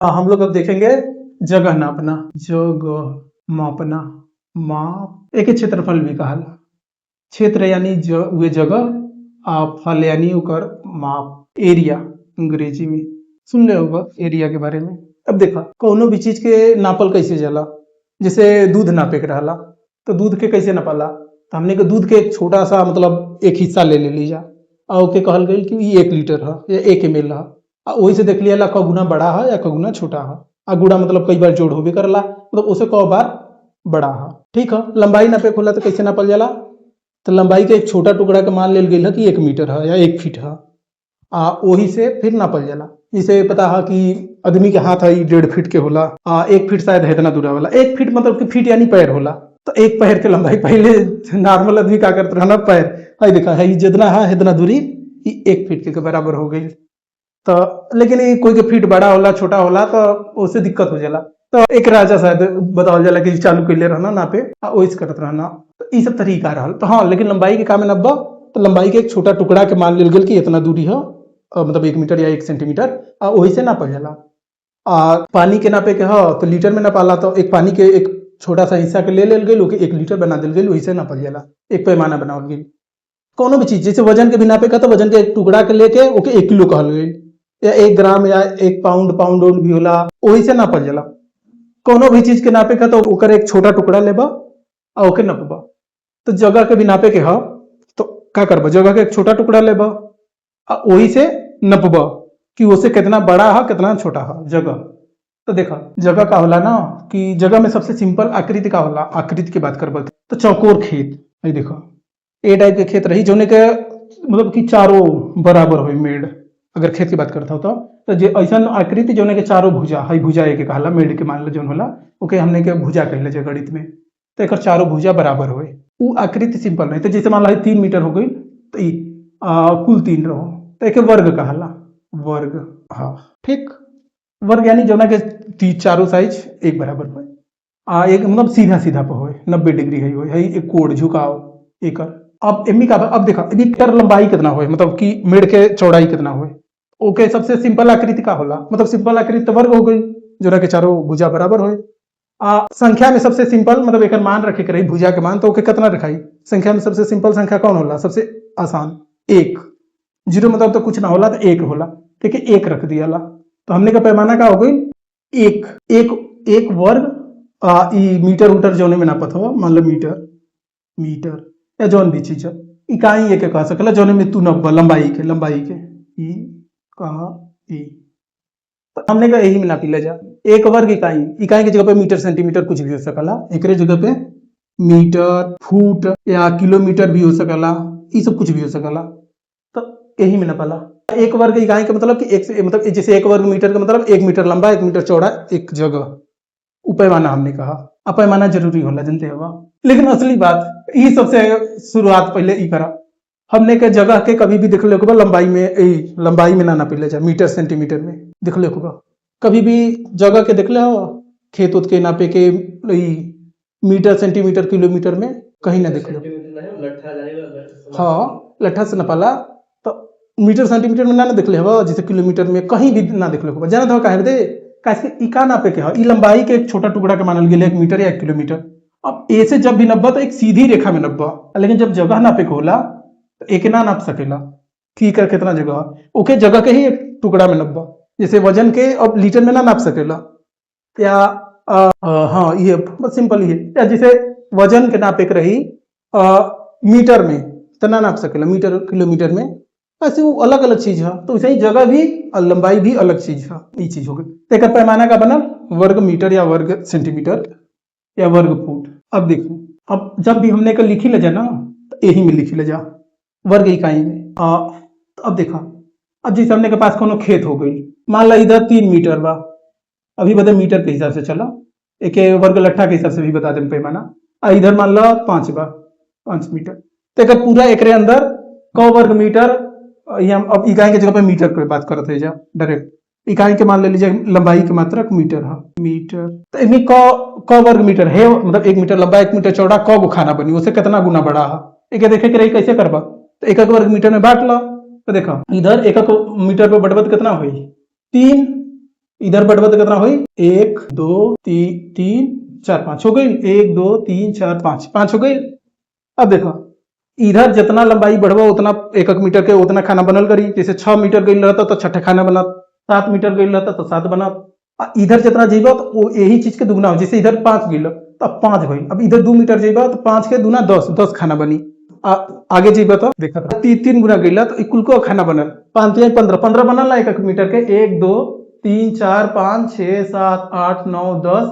हम लोग अब देखेंगे जगह नापना। जगह मापना, माप एक क्षेत्रफल भी कहाला। क्षेत्र यानी वे जगह आ फल यानी ओकर माप, एरिया अंग्रेजी में सुन ले होगा एरिया के बारे में। अब देखा कोनो भी चीज के नापल कैसे जाला, जैसे दूध नापे के रहला तो दूध के कैसे नापाला, तो हमने के दूध के एक छोटा सा मतलब एक हिस्सा ले लीजा और ओके कहल गई कि ये 1 लीटर है या 1 ml है। वही से देख लिया क गुना बड़ा है या क गुना छोटा है। आ गुड़ा मतलब कई बार जोड़ होबे करला, मतलब उसे क बार बड़ा है। ठीक है, लंबाई नापे होला तो कैसे नापल जाला, तो लंबाई के एक छोटा टुकड़ा के मान लेल गई है कि 1 मीटर है या 1 फीट है। वही से फिर नापल जाला। इसे पता है कि आदमी के हाथ है 1.5 फीट के होला, 1 फीट शायद है इतना दूरा वाला। 1 फीट मतलब कि फीट यानी पैर होला, तो एक पैर के लंबाई पहले नॉर्मल आदमी क्या करते रहना, पैर है देखा है जितना है इतना दूरी 1 फीट के बराबर हो गई। तो लेकिन ये कोई के फीट बड़ा होला छोटा होला तो उससे दिक्कत हो जाला, तो एक राजा शायद बतावल जाला कि चालू कैले रहना नापे वैसे करत रहना। तो ये सब तरीका रहल। तो हाँ, लेकिन लंबाई के काम नब्बा, तो लंबाई के एक छोटा टुकड़ा के मान लेल गेल कि इतना दूरी है, मतलब 1 मीटर या 1 सेंटीमीटर, वही से नापल जाला। पानी के नापे के ह तो लीटर में नापाला, तो एक पानी के एक छोटा सा हिस्सा के ले लेल गेल, ओके 1 लीटर बना दिल गेल, वही से नापल जाला। एक पैमाना बनावल गेल। कोनो भी चीज जैसे वजन के भी नापे का, तो वजन के एक टुकड़ा के लेके ओके 1 किलो कहल गई, या 1 ग्राम या 1 पाउंड, पाउंड उंड भी होला, वही से नापल जाला। कोनो भी चीज के नापे का तो ओकर एक छोटा टुकड़ा लेबा और ओके नपबा। तो जगह के भी नापे के ह तो का करबा, जगह के एक छोटा टुकड़ा लेबा और वही से नपबा कि उसे कितना बड़ा है कितना छोटा है जगह। तो देखा जगह का होला ना कि जगह में सबसे सिंपल आकृति का होला। आकृति की बात करबा तो चौकोर खेत है, देखो ए टाइप के खेत रही जोने के मतलब कि चारों बराबर हो मेड़, अगर खेत की बात करता हो तो जे ऐसा आकृति जोने के चारों भुजा है, भुजा एक कहला मेड़ के मान लो जोन होला ओके हमने के भुजा कहले जे गणित में। तो एक चारों भुजा बराबर होए वो आकृति सिंपल रही। तो जैसे मान लो 3 मीटर हो गई तो ई कुल 3 रहो तो एक वर्ग कहला, वर्ग। हाँ ठीक, वर्ग यानी जोना के चारों साइज एक बराबर हो, एक मतलब सीधा सीधा पे होए 90 डिग्री है एक कोण झुकाव एक। अब एमनी का अब देखा मीटर लंबाई कितना होए, मतलब कि मेड़ के चौड़ाई कितना होए। ओके, सबसे सिंपल आकृति का होला, मतलब सिंपल आकृति तो वर्ग हो गई जोना के चारों भुजा बराबर होए। संख्या में सबसे सिंपल मतलब एक मान रखे के रही भुजा के मान, तो ओके कितना रखाई। संख्या में सबसे सिंपल संख्या कौन होला, सबसे आसान 1। 0 मतलब तो कुछ ना होला तो 1 होला। ठीक है, 1 रख दिया ला, तो हमने का पैमाना का हो गई 1। एक वर्ग मीटर उटर जोने में नापत हो, मान लो मीटर, मीटर या जौन भी चीज है इकाई एक कह सकला जोने में तू नब्बा लंबाई के ई कहा ई। तो हमने का यही मिला पी ले जा एक वर्ग इकाई, इकाई की जगह पे मीटर सेंटीमीटर कुछ भी हो सकला, एक जगह पे मीटर फुट या किलोमीटर भी हो सकला, ये सब कुछ भी हो सकला। तो यही मिला पाला एक वर्ग इकाई का मतलब कि एक से मतलब जैसे एक वर्ग मीटर का मतलब 1 मीटर लंबा 1 मीटर चौड़ा एक जगह। पैमाना हमने कहा, अब पैमाना जरूरी होला जनते हवा। लेकिन असली बात ये सबसे शुरुआत पहले ई करा हमने के जगह के कभी भी देख ले लंबाई में ना नापे ले जा मीटर सेंटीमीटर में देख ले कभी भी जगह के देख ले हो खेत उत के नापे के मीटर सेंटीमीटर किलोमीटर में कहीं ना देख लो। हाँ, लट्ठा से नपाला तो मीटर सेंटीमीटर में ना देख ले हो, जैसे किलोमीटर में कहीं भी ना देख ले जाना था कहे दे कैसे इका नापे के ई लंबाई के एक छोटा टुकड़ा के मानल गेल 1 मीटर या 1 किलोमीटर। अब ए से जब भी नब्बा तो एक सीधी रेखा में नब्बा, लेकिन जब जगह नापे के होला तो एक ना नाप सकेला कि कर कितना जगह ओके जगह के ही एक टुकड़ा में नब्बा। जैसे वजन के अब लीटर में ना नाप सकेला या हाँ ये बस सिंपल ही है। या जैसे वजन के नापे के रही मीटर में तो ना नाप सकेला मीटर किलोमीटर में, ऐसे वो अलग अलग चीज है। तो वैसे ही जगह भी और लंबाई भी अलग चीज है, ये चीज हो गई। तो एक पैमाना का बना वर्ग मीटर या वर्ग सेंटीमीटर या वर्ग फुट। अब देखो अब जब भी हमने का लिखी ले जा ना तो यही में लिखी ले जा वर्ग इकाई में। तो अब देखा अब जैसे हमने के पास कोनो खेत हो गई, मान ला इधर 3 मीटर बा, अभी बता मीटर के हिसाब से चला, एक वर्ग लट्ठा के हिसाब से भी बता दें पैमाना। इधर मान ला 5 बा, 5 मीटर। तो एक पूरा एक अंदर क वर्ग मीटर, हम अब इकाई के जगह पे मीटर पे बात करते हैं जा डायरेक्ट। इकाई के मान ले लीजिए लंबाई की मात्रक मीटर है, मीटर। तो इनमें क वर्ग मीटर है, मतलब 1 मीटर लंबा 1 मीटर चौड़ा क गो खाना बनी, उसे कितना गुना बड़ा है एक देखे के रही कैसे करबा। तो एक वर्ग मीटर में बांट लो, तो देखो इधर एक मीटर पे बटबत कितना हुई 3 इधर बढ़वा तो कितना हुई 1 2 3 4 5 हो गई 1 2 3 4 5 5 हो गई। अब देखो इधर जितना लंबाई बढ़वा उतना एक मीटर के उतना खाना बनल करी। जैसे 6 मीटर गई रहता तो 6 खाना बना, 7 मीटर गई रहता तो 7 बना। इधर जितना जीबो तो वो यही चीज के दुगना हो। जैसे इधर 5 गिल तो अब 5 भई। अब इधर 2 मीटर जीबो तो 5 के दुना 10 खाना बनी। आगे जीबो तो देखा 3 गुना गईला तो कुल को खाना बनल 5 15 बनल ना एक मीटर के 1 2 3 4 5 6 7 8 9 10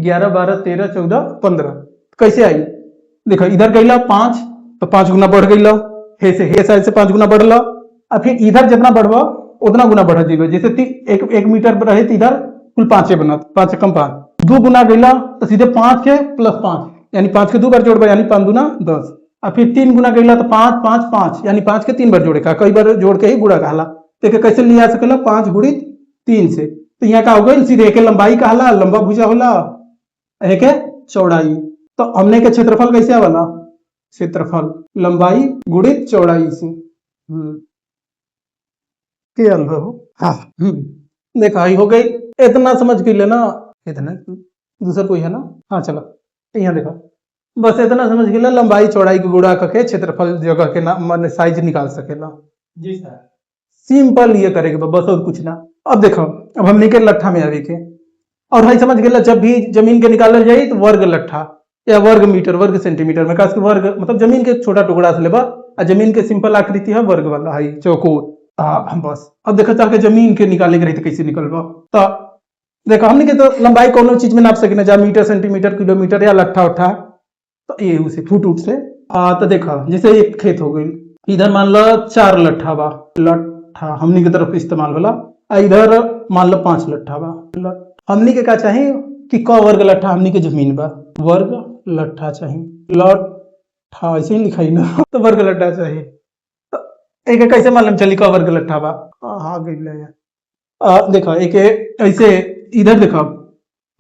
11 12 13 14 15 कैसे आई देखो इधर गईला 5 तो 5 गुना बढ़ गईला हे साइड से 5 गुना बढ़ला। अब फिर इधर जितना बढ़वा उतना गुना बढ़ जीवे। जैसे एक मीटर रहे तो इधर कुल 5 बनत 5 कम 5 2 गुना गईला तो सीधे 5 के प्लस 5 यानी 5 के 2 बार जोड़बा यानी 5 दूना 10। अब फिर 3 गुना गईला तो 5 5 5 यानी 5 के 3 बार जोड़े का कई बार जोड़ के ही गुणा कहला। तो कैसे लिया सकेला 5 गुणित 3 से। तो यहाँ का हो गई सीधे एक लंबाई कहला लंबा भुजा होला एक चौड़ाई। तो हमने के क्षेत्रफल कैसे आवाला क्षेत्रफल लंबाई गुणित चौड़ाई से के हाँ देखा ही हो गई। इतना समझ के लेना इतना दूसरा कोई है ना हाँ चलो यहाँ देखो बस इतना समझ के लंबाई चौड़ाई के गुणा करके क्षेत्रफल जगह के ना मान साइज निकाल सकेला। जी सर सिंपल ये करेगा बस और कुछ ना। अब देखो अब हमने के लट्ठा में आवे के और भाई समझ गए जब भी जमीन के निकालल जाए तो वर्ग लट्ठा या वर्ग मीटर वर्ग सेंटीमीटर में खास वर्ग मतलब जमीन के छोटा टुकड़ा से लेबा और जमीन के सिंपल आकृति है वर्ग वाला है चौकोर। बस अब देखो चल के जमीन के निकाले के रही तो कैसे निकलबा। तो देखो हमने के तो लंबाई कोनो चीज में नाप सके जा मीटर सेंटीमीटर किलोमीटर या लट्ठा उठा तो ये उसे फुट उठ से। तो देखो जैसे एक खेत हो गई इधर मान लो 4 लट्ठा बा लट्ठा हमनी की तरफ इस्तेमाल होला इधर मान लो 5 लट्ठा बा हमनी के का चाहिए कि क वर्ग लट्ठा हमनी के जमीन बा वर्ग लट्ठा चाहिए लट्ठा ऐसे ही लिखाई ना तो वर्ग लट्ठा चाहिए। तो एक कैसे मालूम चली क वर्ग लट्ठा बा हाँ गई देखो एक ऐसे इधर देखो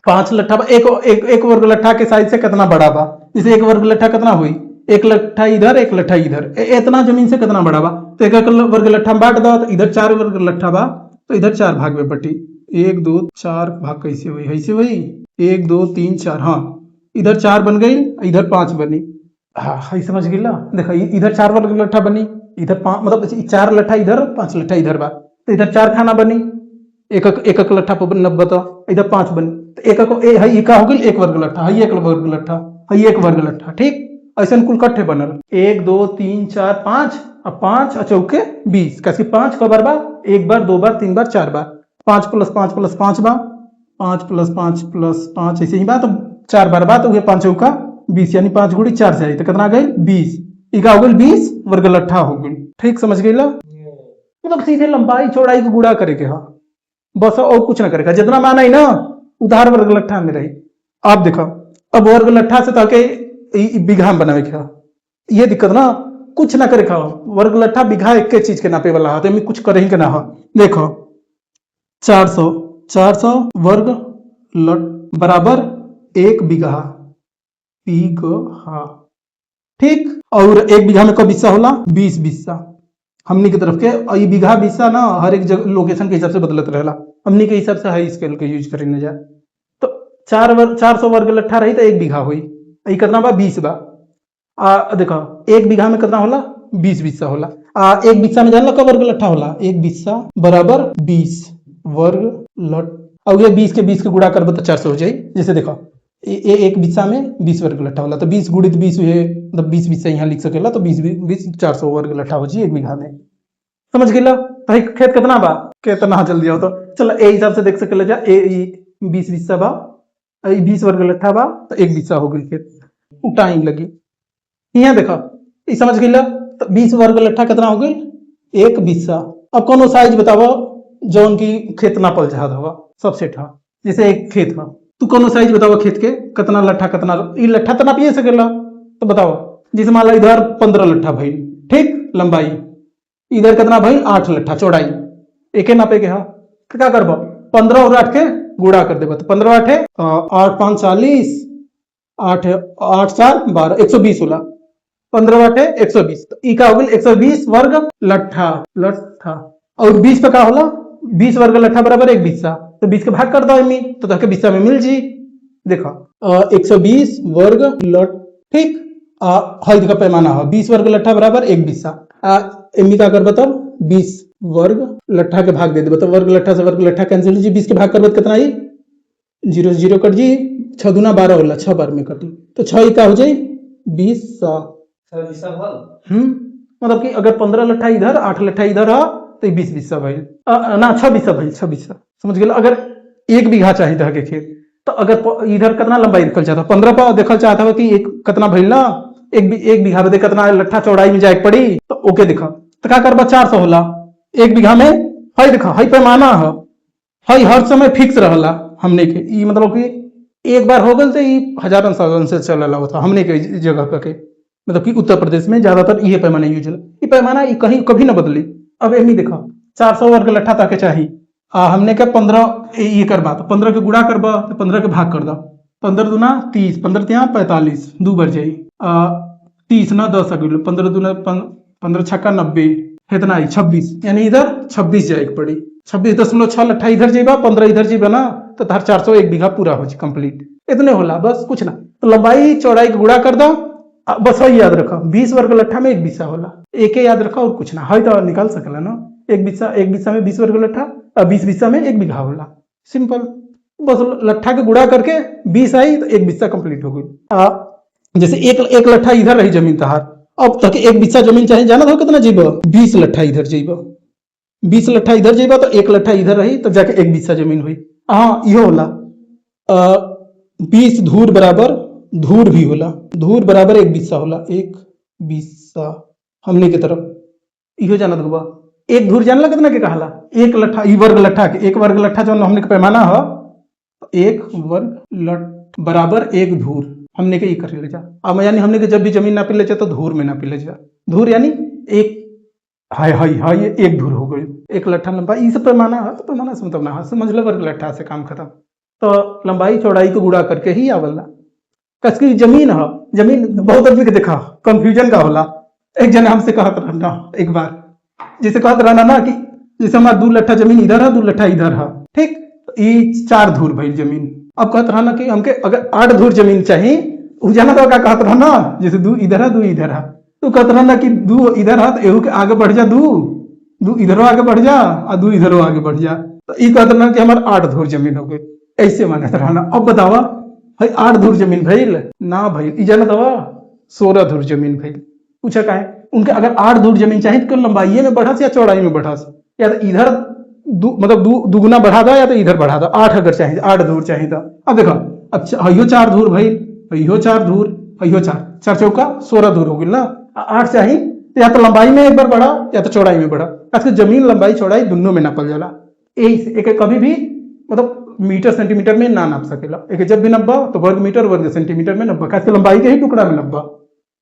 5 लट्ठा बा एक वर्ग लट्ठा के साइज से कितना बड़ा बा। जैसे एक वर्ग लट्ठा कितना हुई एक लट्ठा इधर एक लट्ठा इधर इतना जमीन से कितना बड़ा बा। तो एक वर्ग लट्ठा में बांट दो तो इधर 4 वर्ग लट्ठा बा तो इधर 4 भाग में बटी 1 2 4 भाग कैसे हुई ऐसे हुई 1 2 3 4 हाँ इधर 4 बन गई इधर 5 बनी हाँ समझ गई ना। देखो इधर 4 वर्ग लट्ठा बनी इधर 5 मतलब 4 लट्ठा इधर 5 लट्ठा इधर बा तो इधर 4 खाना बनी एक लट्ठा पर 90 तो इधर 5 बनी तो एक का हो गई एक वर्ग लट्ठा है एक वर्ग लट्ठा है एक वर्ग लट्ठा ठीक ऐसा कुल कट्ठे बनल 1 2 3 4 5 और 5 और चौके 20 कैसे 5 क बार बा 1 बार 2 बार 3 बार 4 बार 5 प्लस 5 प्लस 5 बा 5 प्लस 5 प्लस 5 ऐसे ही बा तो 4 बार बा तो ये 5 चौका 20 यानी 5 गुणी 4 से आई तो कितना आ गई 20 इका हो गई 20 वर्ग लट्ठा हो गई। ठीक समझ गई ला मतलब सीधे लंबाई चौड़ाई को गुणा करे के हाँ बस और कुछ ना करेगा जितना मान आई ना उधार वर्ग लट्ठा में रही। आप देखो अब वर्ग लट्ठा से ताके बीघा में बनावे के ये दिक्कत ना कुछ ना करे खाओ वर्ग लट्ठा बीघा एक के चीज के नापे वाला है तो कुछ करे ही के ना हो। देखो 400 वर्ग लट बराबर 1 बीघा बीघा ठीक और 1 बीघा में कब हिस्सा होला 20 बिस्सा हमनी की तरफ के बीघा बिस्सा ना हर एक जगह लोकेशन के हिसाब से बदलत रहेला हमनी के हिसाब से हाई स्केल के यूज करे न जा। तो 400 वर्ग लट्ठा रही तो 1 बीघा हुई कितना बा 20 बा देखो 1 बीघा में कितना होला 20 बिस्सा होला 1 बिस्सा में जानला का वर्ग लट्ठा होला 1 बिस्सा बराबर 20 वर्ग लट और ये 20 के गुणा करबो तो 400 हो जाए। जैसे देखो एक बिस्सा में 20 वर्ग लट्ठा होला तो 20 गुणित 20 हुए मतलब 20 बिस्सा यहाँ लिख सकेला तो 20 400 वर्ग लट्ठा हो जाए 1 बीघा में। समझ गेला भाई खेत कितना बा कितना जल्दी आओ तो चलो ए हिसाब से देख सकेला जा 20 बिस्सा बा 20 वर्ग लट्ठा बा तो 1 बिस्सा हो गई खेत टाइम लगी। यहाँ देखो समझ गई तो 20 वर्ग लट्ठा कितना हो गई 1 बिस्सा। अब कोनो साइज बताओ जौन की खेत नापल चाहत हवा सबसे ठा जैसे एक खेत है तू कोनो साइज बताओ खेत के कितना लट्ठा कितना लट्ठा तो नापिए सकेला तो बताओ जैसे मान लो इधर 15 लट्ठा भाई ठीक लंबाई इधर कितना भाई 8 लट्ठा चौड़ाई एक नापे के हाँ क्या करबो 15 और 8 के गुणा कर देबो तो 15 8 8 5 40 8 8 4 12 120 होला 15 8 120 तो ई का हो गई 120 वर्ग लट्ठा और 20 पे का होला 20 वर्ग लट्ठा बराबर 1 बिस्सा तो 20 के भाग कर दो एमी तो तहके बिस्सा में मिल जी। देखो 120 वर्ग लठ, ठीक। हई देखो पैमाना हो 20 वर्ग लट्ठा बराबर एक बिस्सा। एमी का कर बताओ 20 वर्ग लट्ठा के भाग दे दे, बताओ वर्ग लट्ठा से वर्ग लट्ठा कैंसिल जी, 20 के भाग कर कितना आई 0 से 0 कट जी, 6 दूना 12 होला, 6 बार में कटी तो 6 का हो जाए 20 मतलब कि अगर 15 लट्ठा इधर 8 लट्ठा इधर है तो 20 बिस्सा भाई ना 6 बिस्सा भाई 6 बिस्सा समझ गए। अगर 1 बीघा चाहिए था के खेत तो अगर इधर कितना लंबाई देखल चाहता 15 पर देखल चाहता हो कि एक कितना भइल ना एक बीघा में कितना लट्ठा चौड़ाई में जाए पड़ी तो ओके देखा तो क्या करबा 400 होला 1 बीघा में। हई देखा हई पैमाना है, हई हर समय फिक्स रहला हमने के ई मतलब कि एक बार हो गल तो ई हजारन सालन से चलला होता हमने के जगह पे मतलब कि उत्तर प्रदेश में ज्यादातर ये पैमाना यूज होला। ये पैमाना ये कहीं कभी ना बदली। अब एमी देखा 400 वर्ग लट्ठा ताके चाहिए हमने के 15 ये करबा तो 15 के गुणा करबा तो 15 के भाग कर दो 15 दूना 30 15 ત્યાં 45 दो बार जाई 30 ना 10 अगले 15 दूना 15 छक्का 90 इतना आई 26 यानी इधर 26 जाए पड़ी 26.6 लट्ठा इधर जेबा 15 इधर जेबा ना तो तार 400 1 बीघा पूरा हो कंप्लीट इतने होला बस कुछ ना। तो लंबाई चौड़ाई के गुणा कर दो बस वही याद रखो 20 वर्ग लट्ठा में 1 बिस्सा होला एक याद रखो और कुछ ना है तो निकाल सकला ना। एक बिस्सा में 20 वर्ग लट्ठा 20 बिस्सा में 1 बीघा होला सिंपल। बस लट्ठा के गुणा करके 20 आई तो 1 बिस्सा कंप्लीट हो गई। जैसे एक लट्ठा इधर रही जमीन तहार अब तक 1 बिस्सा जमीन चाहिए जाना था कितना जीबो 20 लट्ठा इधर जीबो 20 लट्ठा इधर जीबो तो 1 लट्ठा इधर रही तो जाके 1 बिस्सा जमीन हुई। हाँ यो होला 20 धूर बराबर धूर भी होला धूर बराबर 1 बिस्सा होला 1 बिस्सा हमने की तरफ इहो जानत हुआ। एक धूर जानला कितना के कहला 1 लट्ठा ई वर्ग लट्ठा के 1 वर्ग लट्ठा जो हमने के पैमाना है 1 वर्ग लट बराबर 1 धूर हमने के ये कर ले जा। अब यानी हमने के जब भी जमीन नापी ले जा तो धूर में नापी ले जा धूर यानी एक हाय हाय हाय एक धूर हो गई 1 लट्ठा लंबाई ये सब पैमाना है तो पैमाना से मतलब ना समझ लो वर्ग लट्ठा से काम खत्म। तो लंबाई चौड़ाई को गुणा करके ही आवला कसकी जमीन है। जमीन बहुत आदमी के देखा कंफ्यूजन का होला। एक जन हमसे कहत रहना एक बार जैसे कहत रहना ना कि जैसे हमारा 2 लट्ठा जमीन इधर है 2 लट्ठा इधर है ठीक ये 4 धूर भइल जमीन। अब कहत रहना कि हमके अगर 8 धूर जमीन चाहिए उ जाना तो क्या कहत रहना जैसे 2 इधर है 2 इधर है तो कहत रहना कि 2 इधर है तो एहू के आगे बढ़ जा 2 इधरों आगे बढ़ जा और 2 इधरों आगे बढ़ जा तो ये कहत रहना कि हमारा 8 धूर जमीन हो गई ऐसे मानत रहना। अब बतावा भाई 8 धूर जमीन भइल ना भइल ई जाना दवा 16 धूर जमीन भइल पूछा काहे उनके अगर 8 धूर जमीन चाहिए तो लंबाई में बढ़ा या चौड़ाई में बढ़ा या तो इधर मतलब दुगुना बढ़ा दो या तो इधर बढ़ा दो 8 अगर चाहिए 8 धूर चाहिए तो अब देखो अच्छा हयो 4 धूर भइल हयो 4 धूर हयो 4 चौका 16 धूर हो गई ना 8 चाहिए तो या तो लंबाई में एक बार बढ़ा या तो चौड़ाई में बढ़ा। आजकल जमीन लंबाई चौड़ाई दोनों में नापल जाला एक कभी भी मतलब मीटर सेंटीमीटर में ना नाप सकेला एक जब भी नब्बा तो वर्ग मीटर वर्ग सेंटीमीटर में नब्बा खास लंबाई के ही टुकड़ा में नब्बा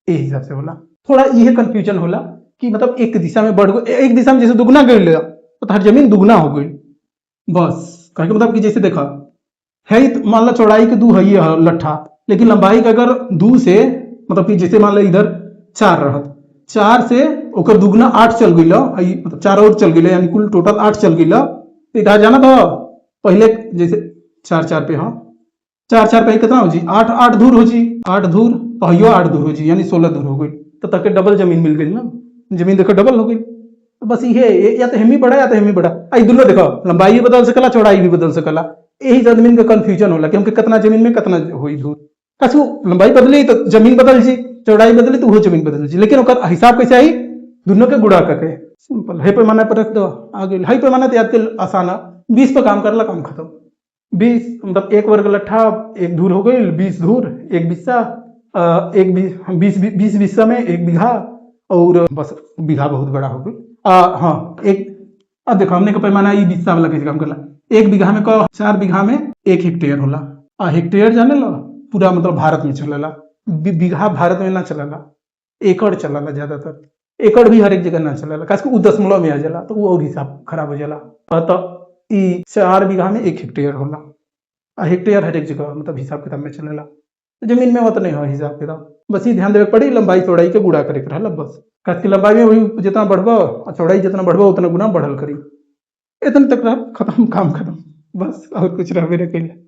ये हिसाब से होला। थोड़ा यह कंफ्यूजन होला कि मतलब एक दिशा में बढ़ गई एक दिशा में जैसे दुगना कर लिया तो हर जमीन दुगना हो गई बस कहे मतलब कि जैसे देखा है मान लो चौड़ाई के 2 है लट्ठा लेकिन लंबाई का अगर 2 से मतलब कि जैसे मान लो इधर 4 रहत 4 से ओकर दुगना 8 चल गई मतलब 4 और चल गई यानी कुल टोटल 8 चल गई तो इधर जाना था पहले जैसे 4 पे हाँ 4 पे कितना हो जी 8 धूर हो जी 8 धूर तो हयो 8 धूर हो जी यानी 16 धूर हो गई तो तक डबल जमीन मिल गई ना जमीन देखो डबल हो गई। तो बस ये या तो हेमी बढ़ा या तो हेमी बढ़ा आई दोनों देखो लंबाई भी बदल सकला चौड़ाई भी बदल सकला यही जमीन का कंफ्यूजन होला कि हमके कितना जमीन में कितना हुई धूर कसू लंबाई बदली तो जमीन बदल जी चौड़ाई बदली तो वो जमीन बदल जी लेकिन ओकर हिसाब कैसे आई दोनों के गुणा करके सिंपल है पैमाना पर रख दो आगे हाई पैमाना तो याद के आसान 20 पर काम करला काम खत्म 20 मतलब 1 वर्ग लट्ठा 1 धूर हो गई 20 धूर 1 बिस्सा 20 बिस्सा में 1 बीघा और बस बीघा बहुत बड़ा हो गई। हाँ एक अब देखो हमने का पैमाना ये बिस्सा वाला कैसे काम करला 1 बीघा में 4 बीघा में 1 हेक्टेयर होला हेक्टेयर जाने लो पूरा मतलब भारत में चलेला बीघा भारत में ना चलेला एकड़ चलेला ज्यादातर एकड़ भी हर एक जगह ना चलेला खास वो दशमलव में आ जाला तो वो और हिसाब खराब हो जाला। तो 4 बीघा में 1 हेक्टेयर होला हेक्टेयर हर एक जगह मतलब हिसाब किताब में चलेला तो जमीन में उतना नहीं हो हिसाब किताब बस ये ध्यान देवे पड़ी लंबाई चौड़ाई के गुणा करे रहला बस खास की लंबाई में वही जितना बढ़बा और चौड़ाई जितना बढ़बा उतना गुना बढ़ल करी इतने तक खत्म काम खत्म बस और कुछ रहबे न कइले।